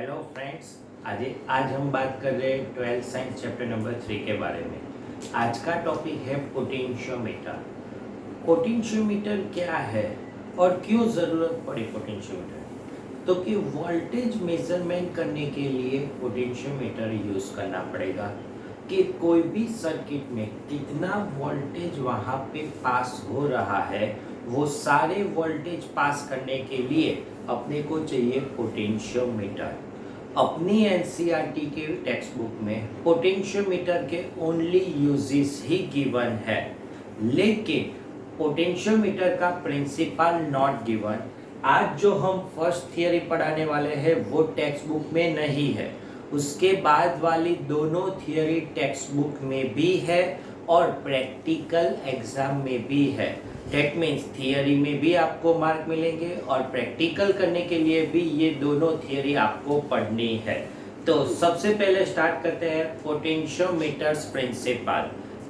Hello friends, आज हम बात कर रहे हैं 12th साइंस चैप्टर नंबर 3 के बारे में। आज का टॉपिक है पोटेंशियोमीटर। पोटेंशियोमीटर क्या है और क्यों ज़रूरत पड़ी पोटेंशियोमीटर? तो कि वोल्टेज मेजरमेंट करने के लिए पोटेंशियोमीटर यूज़ करना पड़ेगा कि कोई भी सर्किट में कितना वोल्टेज वहाँ पे पास हो रहा है, वो सारे वोल्टेज पास करने के लिए अपने को चाहिए पोटेंशियोमीटर। अपनी एनसीईआरटी के टेक्स्ट बुक में पोटेंशियोमीटर के ओनली यूजेस ही गिवन है, लेकिन पोटेंशियोमीटर का प्रिंसिपल नॉट गिवन। आज जो हम फर्स्ट थियरी पढ़ाने वाले हैं वो टेक्स्ट बुक में नहीं है, उसके बाद वाली दोनों थियरी टेक्स्ट बुक में भी है और प्रैक्टिकल एग्जाम में भी है। दैट मीन्स थियरी में भी आपको मार्क मिलेंगे और प्रैक्टिकल करने के लिए भी ये दोनों थियरी आपको पढ़नी है। तो सबसे पहले स्टार्ट करते हैं पोटेंशियोमीटर्स प्रिंसिपल।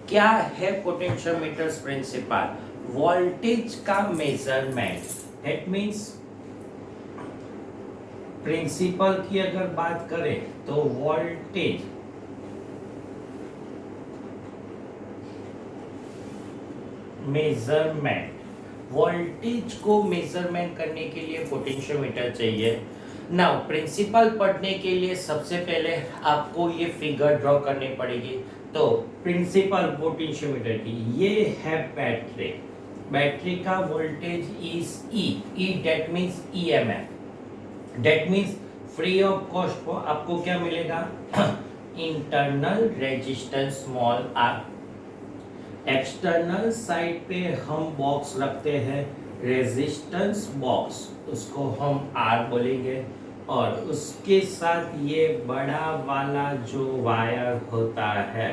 क्या है पोटेंशियोमीटर्स प्रिंसिपल? वोल्टेज का मेजरमेंट। दैट मीन्स प्रिंसिपल की अगर बात करें तो वोल्टेज मेजरमेंट, वोल्टेज को मेजरमेंट करने के लिए पोटेंशियोमीटर चाहिए। नाउ प्रिंसिपल पढ़ने के लिए सबसे पहले आपको ये फिगर ड्रॉ करनी पड़ेगी। तो प्रिंसिपल पोटेंशियोमीटर की ये है बैटरी। बैटरी का voltage is e that means EMF. That means free of cost को आपको क्या मिलेगा? Internal resistance small r. External side पे हम बॉक्स रखते हैं, रेजिस्टेंस बॉक्स, उसको हम आर बोलेंगे। और उसके साथ ये बड़ा वाला जो वायर होता है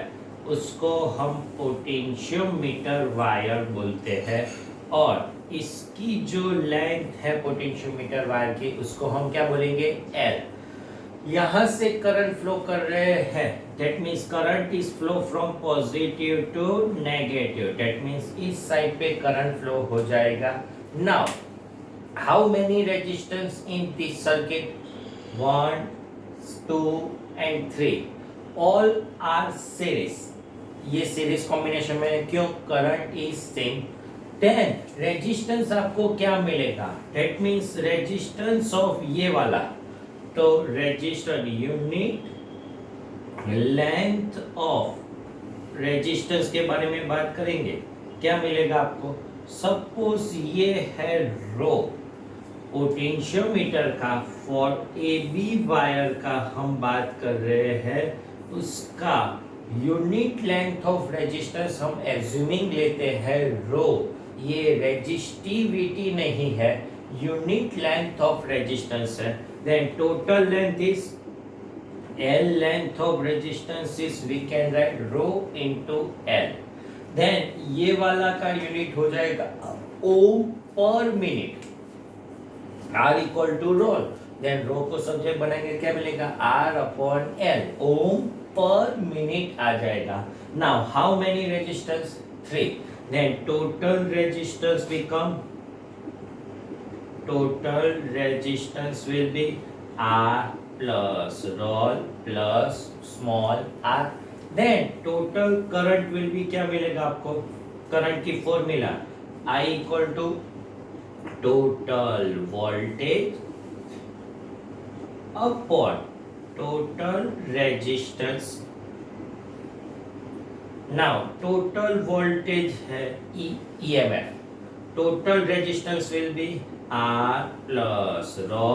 उसको हम पोटेंशियोमीटर वायर बोलते हैं। और इसकी जो लेंथ है पोटेंशियोमीटर वायर की उसको हम क्या बोलेंगे? एल। यहाँ से करंट फ्लो कर रहे हैं, that means current is flow from positive to negative. That means इस साइड पे करंट फ्लो हो जाएगा। Now how many resistance in this circuit? 1, 2 and 3 all are series. ये सीरीज कॉम्बिनेशन में क्यों? Current is same. Then resistance आपको क्या मिलेगा? दैट मीन्स रेजिस्टेंस ऑफ ये वाला, तो resistor unit length of resistance के बारे में बात करेंगे। क्या मिलेगा आपको? सपोज ये है रो पोटेंशियोमीटर का, फॉर ए बी वायर का हम बात कर रहे हैं, उसका यूनिट लेंथ ऑफ रेजिस्टेंस हम एज्यूमिंग लेते हैं रो। ये रेजिस्टिविटी नहीं है, यूनिट लेंथ ऑफ रेजिस्टेंस है। Then total length is L, length of resistance is we can write rho into L. Then ये वाला का यूनिट हो जाएगा ohm per minute, R equal to rho. Then rho को subject बनाएंगे, क्या मिलेगा? R upon L, ओम पर मिनट आ जाएगा। Now how many resistance? 3. Then total resistance become, total resistance will be R plus rho plus small r. Then total current will be, क्या मिलेगा आपको? Current की formula I equal to total voltage upon total resistance. Now total voltage है EMF, total resistance will be R plus rho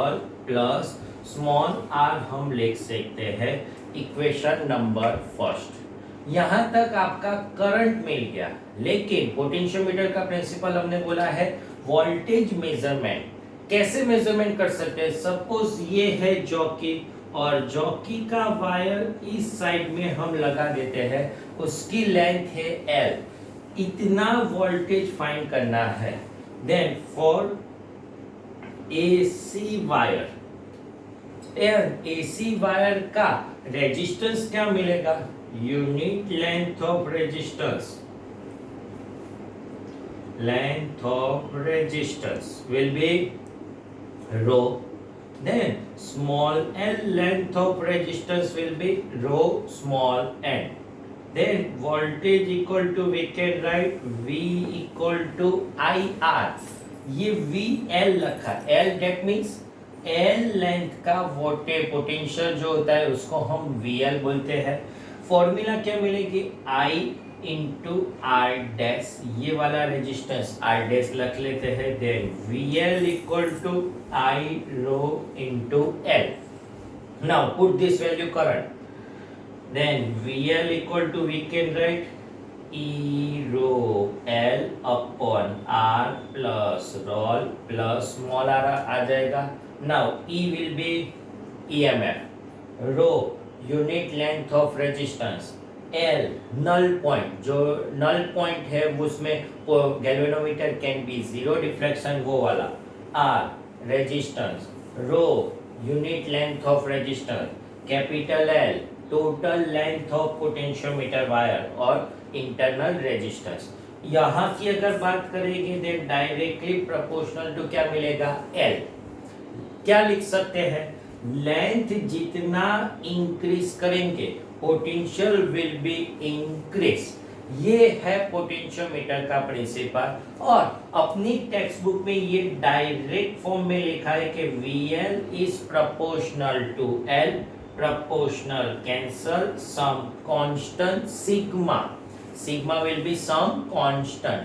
plus small r हम लिख सकते हैं equation number first. यहाँ तक आपका करंट मिल गया, लेकिन पोटेंशियोमीटर का प्रिंसिपल हमने बोला है वोल्टेज मेजरमेंट। कैसे मेजरमेंट कर सकते हैं? सपोज ये है जॉकी और जॉकी का वायर इस साइड में हम लगा देते हैं, उसकी लेंथ है L, इतना वोल्टेज फाइंड करना है। Then for AC wire, AC wire का रेजिस्टेंस क्या मिलेगा? Unit length of resistance, length of resistance will be rho. then small n length of resistance will be rho small n. Then voltage equal to we can write V equal to IR. ये VL रखा, L that means L length का voltage potential जो होता है उसको हम VL बोलते हैं. फॉर्मूला क्या मिलेगी, I इंटू आर डैश, ये वाला रेजिस्टेंस आर डैश रख लेते हैं. Then VL equal to I rho into L. Now put this value current. Then VL equal to we can write E rho L upon R plus roll plus small r आ जाएगा. Now E will be EMF, rho unit length of resistance, L null point, जो null point है उसमें galvanometer can be zero deflection वो वाला, R resistance, rho unit length of resistance, capital L total length of potentiometer wire और internal resistance. यहाँ की अगर बात करेंगे देन डायरेक्टली प्रोपोर्शनल टू क्या मिलेगा, L. क्या लिख सकते हैं, लेंथ जितना इंक्रीज करेंगे पोटेंशियल विल बी इंक्रीज. ये है पोटेंशियोमीटर का प्रिंसिपल. और अपनी टेक्स्ट बुक में ये डायरेक्ट फॉर्म में लिखा है कि VL is proportional to L, proportional cancel some constant sigma will be some constant.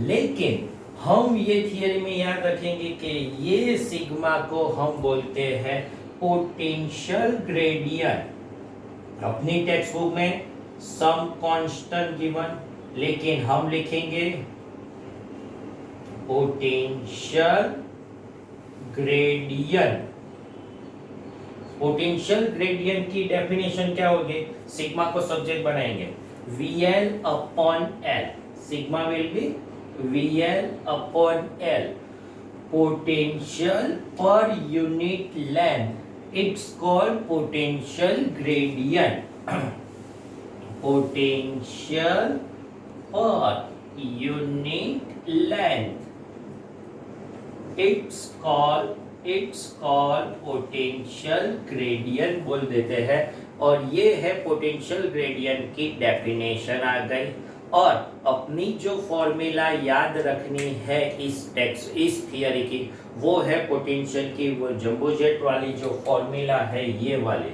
लेकिन हम ये थियरी में याद रखेंगे कि ये सिग्मा को हम बोलते हैं पोटेंशियल ग्रेडियंट. अपनी टेक्स्ट बुक में सम कांस्टेंट गिवन, लेकिन हम लिखेंगे पोटेंशियल ग्रेडियंट. पोटेंशियल ग्रेडियंट की डेफिनेशन क्या होगी, सिग्मा को सब्जेक्ट बनाएंगे VL upon L. Sigma will be VL upon L. Potential per unit length, it's called potential gradient. Potential per unit length, it's called potential gradient बोल देते हैं. और ये है पोटेंशियल ग्रेडियंट की डेफिनेशन आ गई. और अपनी जो फॉर्मूला याद रखनी है इस थियरी की, वो है पोटेंशियल की वो जंबो जेट वाली जो फॉर्मूला है ये वाली.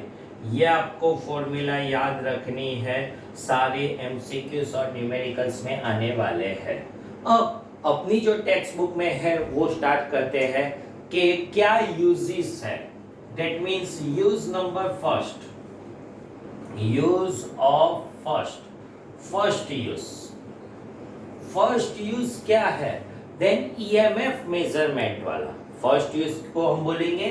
ये आपको फॉर्मूला याद रखनी है, सारे MCQs और न्यूमेरिकल्स में आने वाले हैं. अब अपनी जो टेक्स्ट बुक में है वो स्टार्ट करते हैं कि क्या यूजेस है. That means use number first, use of first use क्या है, देन EMF मेजरमेंट वाला. फर्स्ट यूज को हम बोलेंगे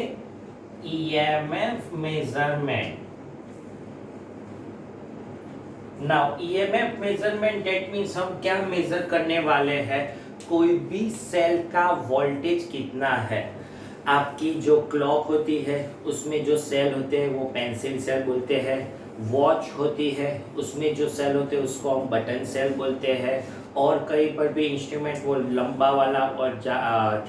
EMF measurement. Now EMF measurement that means हम क्या मेजर करने वाले हैं, कोई भी सेल का वोल्टेज कितना है. आपकी जो क्लॉक होती है उसमें जो सेल होते हैं वो पेंसिल सेल बोलते हैं. वॉच होती है उसमें जो सेल होते हैं उसको हम बटन सेल बोलते हैं. और कहीं पर भी इंस्ट्रूमेंट वो लंबा वाला और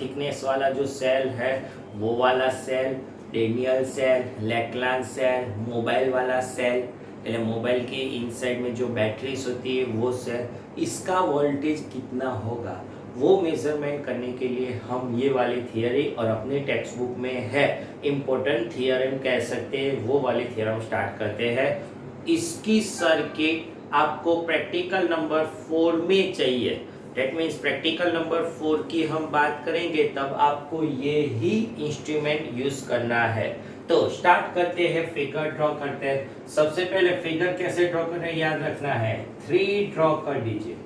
थिकनेस वाला जो सेल है वो वाला cell, Daniell cell, Leclanche cell, mobile वाला सेल, यानी मोबाइल के इनसाइड में जो बैटरीज होती है वो सेल, इसका वोल्टेज कितना होगा वो मेजरमेंट करने के लिए हम ये वाली थियरी और अपने टेक्स्ट बुक में है इम्पोर्टेंट थियरम कह सकते हैं वो वाली थियरम स्टार्ट करते हैं. इसकी सर्किट आपको प्रैक्टिकल नंबर 4 में चाहिए. दैट मीन्स प्रैक्टिकल नंबर 4 की हम बात करेंगे तब आपको ये ही इंस्ट्रूमेंट यूज करना है. तो स्टार्ट करते हैं, फिगर ड्रॉ करते हैं. सबसे पहले फिगर कैसे ड्रॉ करना है याद रखना है, 3 ड्रॉ कर दीजिए.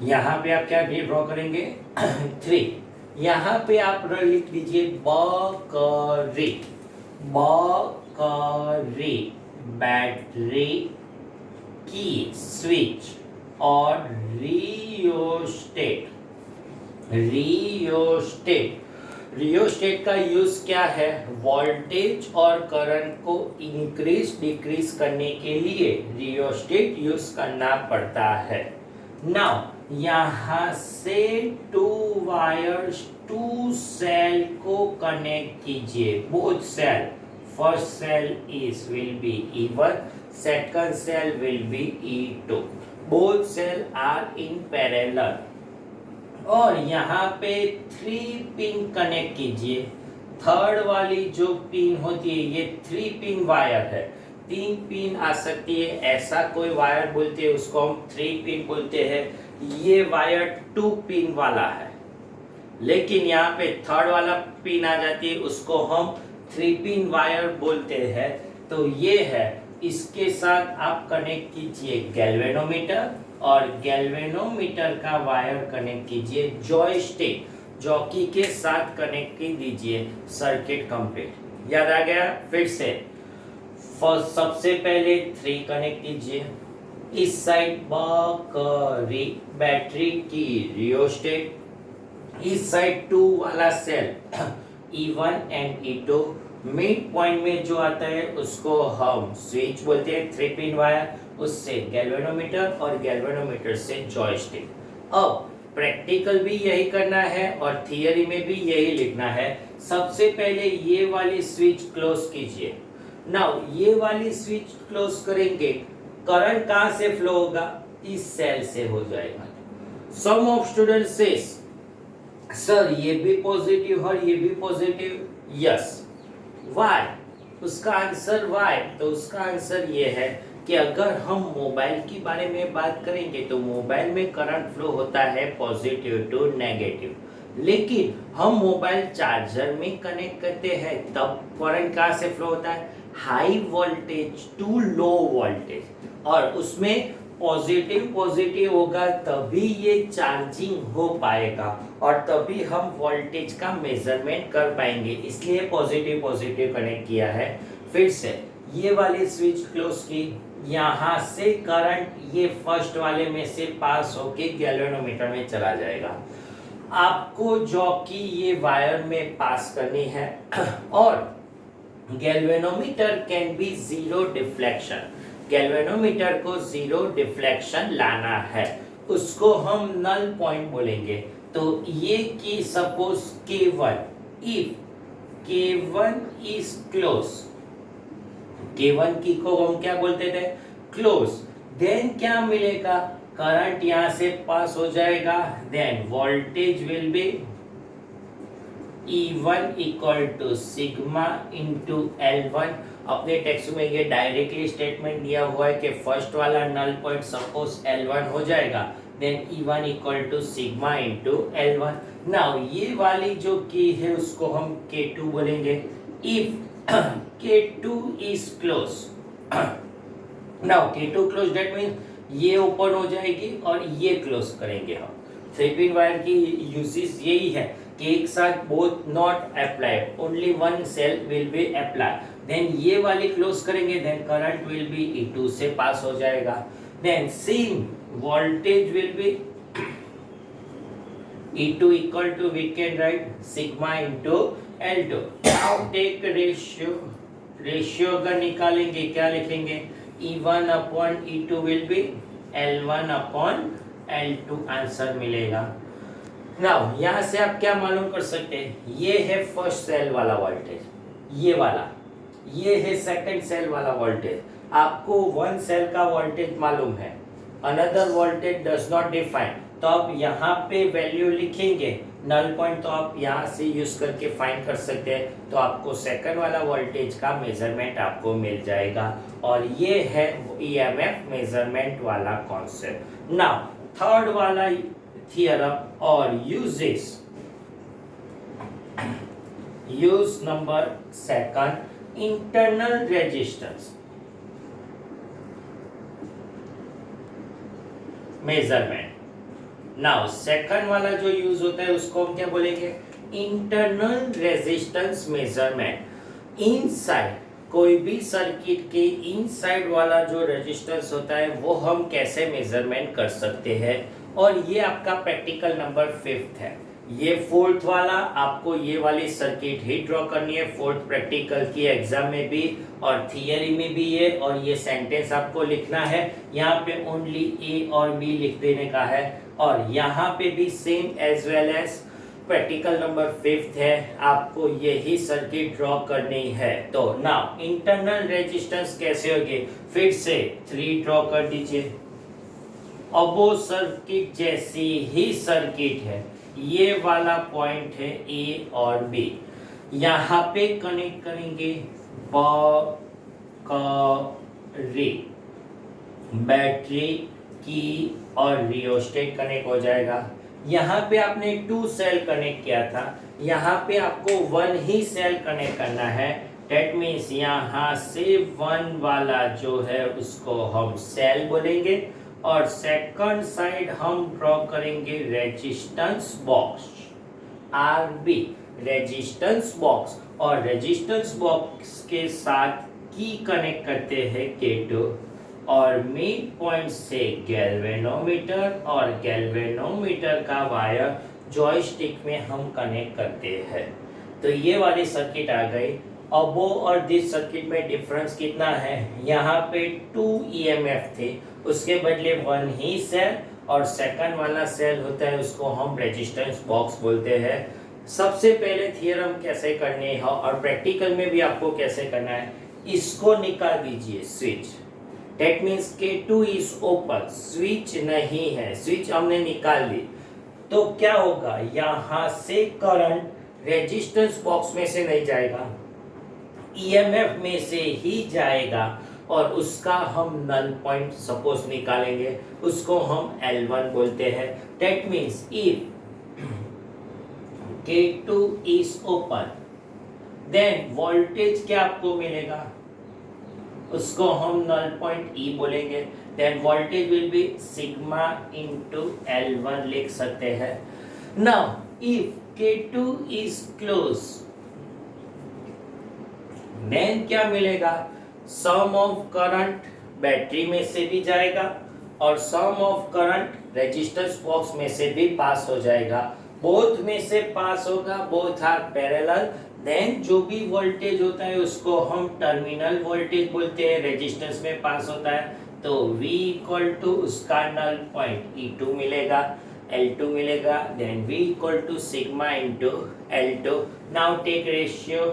यहाँ पे आप क्या ड्रॉ करेंगे 3. यहाँ पे आप लिख दीजिए बकरी, बैटरी की स्विच और रियोस्टेट का यूज क्या है, वोल्टेज और करंट को इंक्रीज डिक्रीज करने के लिए रियोस्टेट यूज करना पड़ता है. नाउ यहाँ से टू वायर्स टू सेल को कनेक्ट कीजिए, both cell, first cell is will be E1, second cell will be E2, both cell are in parallel. और यहाँ पे 3 पिन कनेक्ट कीजिए, थर्ड वाली जो पिन होती है ये 3 पिन वायर है, 3 पिन आ सकती है, ऐसा कोई वायर बोलते हैं उसको हम 3 पिन बोलते हैं। ये वायर 2 पिन वाला है, लेकिन यहाँ पे थर्ड वाला पिन आ जाती है, उसको हम 3 पिन वायर बोलते हैं। तो ये है, इसके साथ आप कनेक्ट कीजिए गैल्वेनोमीटर, और गैल्वेनोमीटर का वायर कनेक्ट कीजिए जॉयस्टिक, जॉकी के साथ कनेक्ट कर दीजिए, सर्किट कंप्लीट। याद आ गया? फिर से फर्स्ट, सबसे पहले 3 कनेक्ट कीजिए, इस साइड बकरी बैटरी की रियोस्टेट, इस साइड 2 वाला cell E1 and E2, mid point में जो आता है उसको हम स्विच बोलते हैं, 3 पिन वायर, उससे गैल्वेनोमीटर और गैल्वेनोमीटर से जॉयस्टिक। अब प्रैक्टिकल भी यही करना है और थियरी में भी यही लिखना है। सबसे पहले ये वाली स्विच क्लोज कीजिए। नाउ ये वाली स्विच क्लोज करेंगे, करंट कहां से फ्लो होगा? इस सेल से हो जाएगा। सम ऑफ स्टूडेंट सेज सर ये भी पॉजिटिव और ये भी पॉजिटिव, यस, व्हाई? उसका आंसर व्हाई, तो उसका आंसर ये है कि अगर हम मोबाइल की बारे में बात करेंगे तो मोबाइल में करंट फ्लो होता है पॉजिटिव टू नेगेटिव, लेकिन हम मोबाइल चार्जर में कनेक्ट करते हैं तब करंट कहां से फ्लो होता है? High voltage to low voltage, और उसमें पॉजिटिव पॉजिटिव होगा तभी ये चार्जिंग हो पाएगा और तभी हम वोल्टेज का मेजरमेंट कर पाएंगे, इसलिए पॉजिटिव पॉजिटिव कनेक्ट किया है। फिर से ये वाली स्विच क्लोज की, यहाँ से करंट ये फर्स्ट वाले में से पास होके गैल्वेनोमीटर में चला जाएगा। आपको जॉकी ये वायर में पास करनी है और galvanometer can be zero deflection, galvanometer को जीरो डिफ्लेक्शन लाना है, उसको हम नल पॉइंट बोलेंगे। तो ये की suppose K1, if K1 is close, K1 की को हम क्या बोलते थे? क्लोज। देन क्या मिलेगा? करंट यहां से पास हो जाएगा, then voltage will be E1 equal to sigma into L1। अपने टेक्स्ट में ये डायरेक्टली स्टेटमेंट दिया हुआ है कि फर्स्ट वाला नल पॉइंट सपोज L1 हो जाएगा, then E1 equal to sigma into L1। Now ये वाली जो की है उसको हम K2 बोलेंगे। If K2 is close, now K2 close, that means ये ओपन हो जाएगी और ये क्लोज करेंगे हम। 3 पिन वायर की यूसेज यही है कि एक साथ both not apply, only one cell will be apply. Then ये वाली क्लोज करेंगे, then current will be E2 से पास हो जाएगा, then same voltage will be E2 equal to, we can write sigma into L2। Now take ratio, ratio अगर निकालेंगे क्या लिखेंगे? E1 upon E2 will be L1 upon L2, answer मिलेगा। Now यहाँ से आप क्या मालूम कर सकते हैं? ये है फर्स्ट सेल वाला वोल्टेज, ये वाला, ये है सेकंड सेल वाला वोल्टेज। आपको वन सेल का वोल्टेज मालूम है, another voltage does not define, तो आप यहाँ पे वैल्यू लिखेंगे, नल पॉइंट तो आप यहाँ से यूज करके फाइंड कर सकते हैं, तो आपको सेकंड वाला वोल्टेज का मेजरमेंट आपको मिल जाएगा। और ये है EMF मेजरमेंट वाला कॉन्सेप्ट। नाउ थर्ड वाला थियरम और uses, use number second, internal resistance measurement. Now second वाला जो यूज होता है उसको हम क्या बोलेंगे? Internal resistance measurement. इनसाइड कोई भी सर्किट के इनसाइड वाला जो रेजिस्टेंस होता है वो हम कैसे मेजरमेंट कर सकते हैं, और ये आपका प्रैक्टिकल नंबर 5th है। ये 4th वाला आपको ये वाली सर्किट ही ड्रॉ करनी है, 4th प्रैक्टिकल की एग्जाम में भी और थियरी में भी है, और ये सेंटेंस आपको लिखना है। यहाँ पे ओनली A और B लिख देने का है और यहाँ पे भी same as well as practical number 5 है, आपको यही सर्किट ड्रॉ करनी है। तो नाउ इंटरनल रेजिस्टेंस कैसे होगी, फिर से 3 ड्रॉ कर दीजिए। अब वो सर्किट जैसी ही सर्किट है, ये वाला पॉइंट है ए और बी, यहाँ पे कनेक्ट करेंगे बैटरी की और रियोस्टेट कनेक्ट हो जाएगा। यहाँ पे आपने 2 सेल कनेक्ट किया था, यहाँ पे आपको 1 ही सेल कनेक्ट करना है। डेट मीन्स यहाँ से 1 वाला जो है उसको हम सेल बोलेंगे और सेकंड साइड हम ड्रॉ करेंगे resistance box R B, resistance box, और रेजिस्टेंस बॉक्स के साथ की कनेक्ट करते हैं K2 और मिड पॉइंट से गैल्वेनोमीटर और गैल्वेनोमीटर का वायर जॉयस्टिक में हम कनेक्ट करते हैं। तो ये वाली सर्किट आ गई। अब वो और दिस सर्किट में डिफरेंस कितना है, यहाँ पे 2 EMF थे, उसके बदले 1 ही सेल और सेकंड वाला सेल होता है उसको हम रेजिस्टेंस बॉक्स बोलते हैं। सबसे पहले थियरम कैसे करनी है और प्रैक्टिकल में भी आपको कैसे करना है, इसको निकाल दीजिए switch. That means K2 is open, switch नहीं है, स्विच हमने निकाल ली। तो क्या होगा, यहाँ से करंट रेजिस्टेंस बॉक्स में से नहीं जाएगा, EMF में से ही जाएगा और उसका हम नल पॉइंट सपोज निकालेंगे, उसको हम L1 बोलते हैं। That means if K2 is open, then voltage क्या आपको मिलेगा, उसको हम नल पॉइंट E बोलेंगे। Then voltage will be sigma into L1 लिख सकते हैं। Now if K2 is close, then क्या मिलेगा, सम ऑफ करंट बैटरी में से भी जाएगा और सम ऑफ करंट रेजिस्टेंस बॉक्स में से भी पास हो जाएगा। बोथ में से पास होगा, बोथ आर पैरेलल। देन जो भी वोल्टेज होता है उसको हम टर्मिनल वोल्टेज बोलते हैं, रेजिस्टेंस में पास होता है। तो V इक्वल टू उसका नल पॉइंट E2 मिलेगा, L2 मिलेगा, then V equal to sigma into L2। Now take ratio,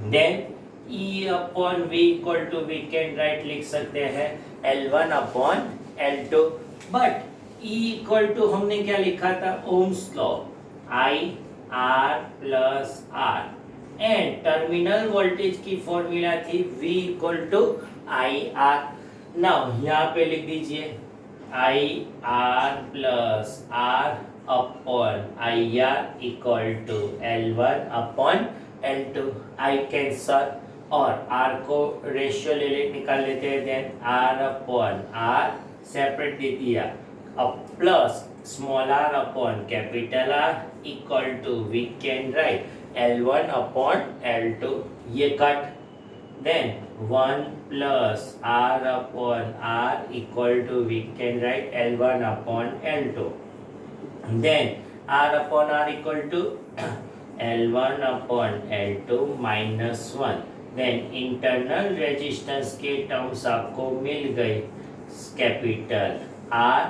then E upon V equal to we can write लिख सकते हैं L1 upon L2। But E equal to हमने क्या लिखा था, ohm's law, IR plus R, and terminal voltage की formula थी V equal to IR। Now यहाँ पे लिख दीजिए IR plus R upon IR equal to L1 upon L2। I cancel और R को रेशियो निकाल लेते हैं। Then R upon R separate दे दिया, अब plus small r upon capital R equal to we can write L1 upon L2, ये cut. Then 1 plus R upon R equal to we can write L1 upon L2। Then R upon R equal to L1 upon L2 minus 1। Then internal resistance के terms आपको मिल गई, capital R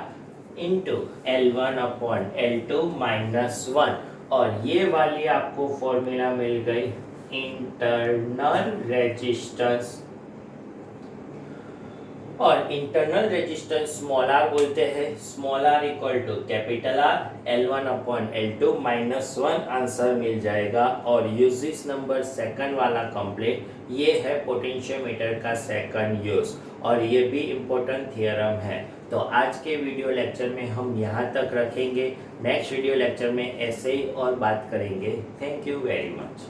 into L1 upon L2 minus 1, और ये वाली आपको formula मिल गई इंटरनल रेजिस्टेंस। और इंटरनल रेजिस्टेंस स्मॉल r बोलते हैं, small r equal to capital R, L1 upon L2 minus 1 answer मिल जाएगा। और यूज दिस नंबर सेकंड वाला कंप्लीट, ये है पोटेंशियोमीटर का सेकंड यूज और ये भी इम्पोर्टेंट थियरम है। तो आज के वीडियो लेक्चर में हम यहाँ तक रखेंगे, नेक्स्ट वीडियो लेक्चर में ऐसे ही और बात करेंगे। Thank you very much.